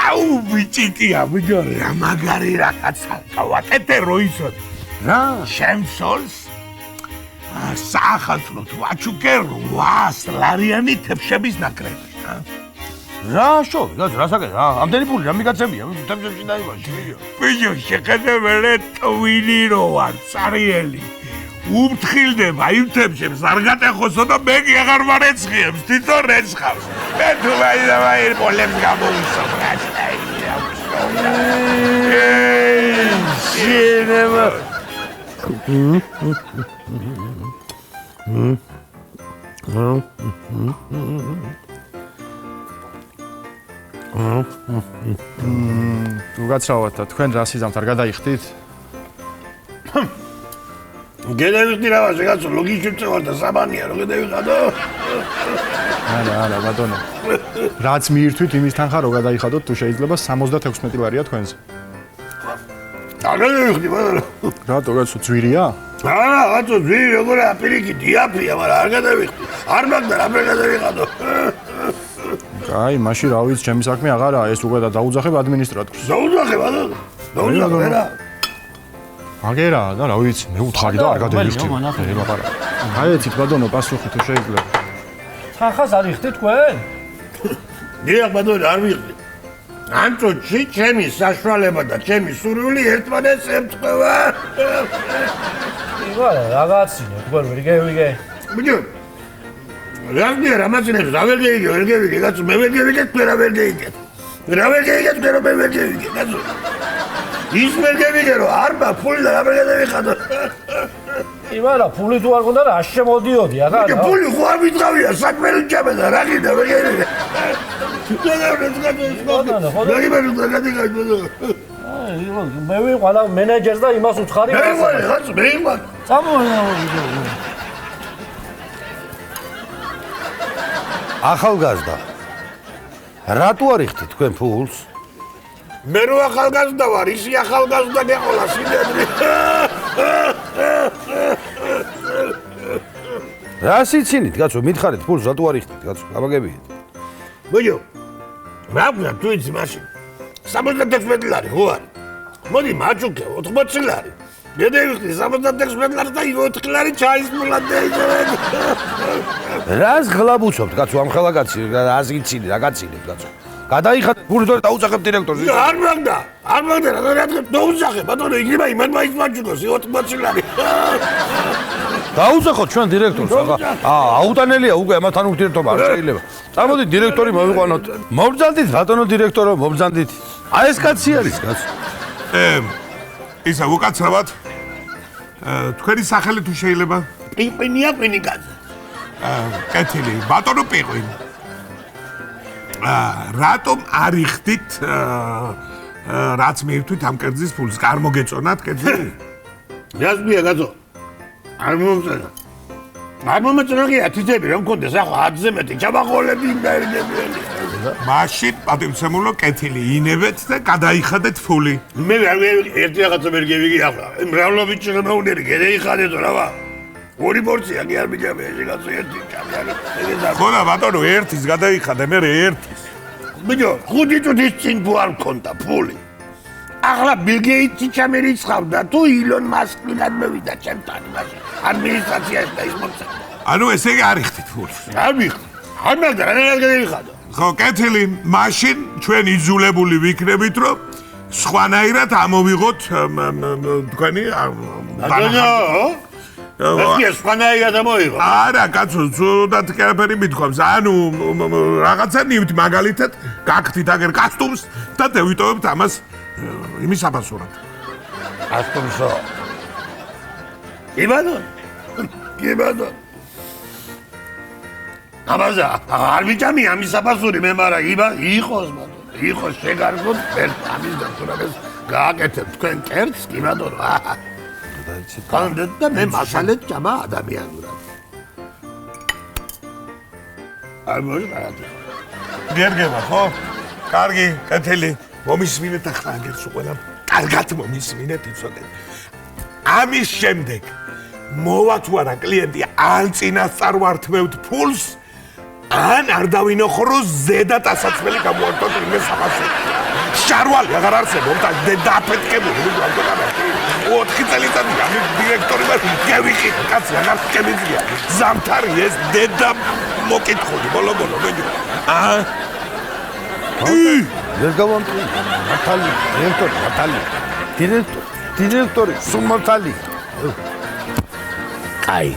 აუ ბიჭიკია ბიჭო რა მაგარი რაღაცა გავაკეთე როისო რა შემსოლს საახალწლოდ ვაჩუკე 800 ლარიანი თებშების ნაკრები რა შოვი რასაკეთე ამდენი პული რა მიგაცემია თებშებში დაიმაში ბიჭო შეხედე ტვინი რო ვარ წარიელი უფთხილდება იმ თებშებს არ გატეხოსო და მე კი აღარ ვარეცხიებს თვითონ რეცხავს მე თუ ვაი პოლემს გამოვისო შინემა უგაცრავად და თქვენ რა სიზამთ არ გადაიხდით? გედევიხდი რა ვარ შეგაცო ლოგიკით ვარ და საბანია რომ გედევიხადო არა ბატონო რაც მიირთვით იმის თანხა რო გადაიხადოთ თუ შეიძლება 76 ლარია თქვენზე არ გადავიხდი ბატონო რატო კაცო ძვირია? არა კაცო ძვირი როგორია პირიქი დიაფია მაგრამ არ გადავიხდი არ მაგდა რა გადავიხადო აი მაშინ რა ვიცი ჩემი საქმე აღარაა ეს უკვე დაუძახებ ადმინისტრატორს დაუძახე ბატონო დაუძახე რა აგერა და რა ვიცი მე უთხარი და არ გადავიხდი აიცით ბატონო პასუხი თუ შეიძლება თანხას არ იხდით თქვენ? დიახ ბატონო არ ვიხდი ანწოჩი ჩემი საშუალება და ჩემი სურვილი ერთმანეთს ემთხვევა იბარა რაღაცინე თქვენ ვერ გევიგე ბიჭო რაგდია რამაცინებს რა ვერ გევიგე კაცო მე ვერ გევიგე თქვენ რა ვერ გეიგეთ რა ვერ გეიგეთ თქვენ მე ვერ გევიგე კაცო ის ვერ გევიგე რომ არ მაქვს ფული და რა ვერ გადავიხადო იბარა ფული თუ არ გონდა რა შემოდიოდი ახლა ბიჭო ფული ხო არ ვიძღავია საქმელი ჯამე და რა გინდა ვერ გევიგე მე ვიყვალა მენეჯერს და იმას უცხარი მე ვიყვალ ახალგაზრდა რატო არ იხდით თქვენ ფულს? მე რო ახალგაზრდა ვარ ისი ახალგაზრდა გეყოლა სინდები რა სიცინით კაცო მითხარით ფულს რატო არ იხდით კაცო გამაგებიეთ ბიჭო რა ვქნა თუ იცი მაშინ 76 ლარი ხო არის მოდი მაჩუკე 80 ლარი გედევიხდი 76 ლარი და 4 ლარი ჩაის მოლადე რას გლაბუცობთ კაცო ამ ხელაგაცი რას გიცინი რა გაცინებ კაცო გადაიხადე ფული და დაუძახებ დირექტორს არ მაგდა რა დაუძახე ბატონო იქნება იმან მაინც მაჩუკოს 80 ლარი დაუძახოთ ჩვენ დირექტორს აუტანელია უკვე ამათთან ურთიერთობა არ შეიძლება წამოდით დირექტორი მოვიყვანოთ მობრძანდით ბატონო დირექტორო მობრძანდით აი ეს კაცი არის კაცო ისა უკაცრავად თქვენი სახელი თუ შეიძლება პინპინია პინიკაძე კეთილი ბატონო პიყვინ რატომ არ იხდით რაც მიირთვით ამ კერძის ფულს არ მოგეწონათ კერძი რასმია კაცო არ მომეწონა თითები რომ მქონდეს ახლა 10-ზე მეტი ჩამაყოლები იმერგებიანი მაშინ პატივცემულო კეთილი ინებეთ და გადაიხადეთ ფული მე ერთი რაღაცა ვერ გევიგე ახლა მრავლობით შემოუნერი გეიხადეთო რა ორი პორცია კი არ მიჯამე შეგაცო ერთი ჩამიანი ხო და ბატონო ერთის გადაიხადე მე ერთის ბიჭო 5 წუთის წინ თუ არ მქონდა ფული ახლა ბილ გეიტსი ჩამერიცხავდა თუ ილონ მასკი გადმოვიდა ჩემთან მაშინ ადმინისტრაციაში და ის მოწა ანუ ესე იგი არ იხდით ფულს არ ვიხდი არ მაგდა რა გადაიხადო ხო კეთილი მაშინ ჩვენ იძულებული ვიქნებით რომ სხვანაირად ამოვიღოთ თქვენი ეს სხვანაირად ამოვიღო არა კაცო ზუდად კერფერი მithქვამს ანუ რაღაცა ნივთ მაგალითად გაგხდით აგერ კასტუმს და დევიტოვებთ ამას იმის აფასურად კასტუმსო იბადო აბაზა არ ვიჭამი ამის აფასური მე მაგრამ იყოს ბატონო იყოს შეგარგოთ ამის დაქორებას გააკეთებ თქვენ კერძს კი ბატონო კანდეთ და მე მასალეთ ჭამა ადამიანურად არ მოიყვანო გერგება ხო კარგი კეთილი მომისმინეთ ახლა აგერს უყურა კარგად მომისმინეთ იცოდეთ ამის შემდეგ მოვა თუ არა კლიენტი ან წინასწარ ვართმევთ ფულს ან არ დავინახო რომ ზედა დასაცმელი გამოართოთ იმეს საფასური ჭარვალი აღარ არსებობს და დაფეთქებული 4 წელიწადია მე დირექტორი ვარ გევიყიდე კაცი აღარ შემიძლია ზამთარი ეს დედა მოკითხული ბოლო ბეჯო ეს გავამტრი მართალი დირექტორი მართალი დირექტორი სულ მართალი კაი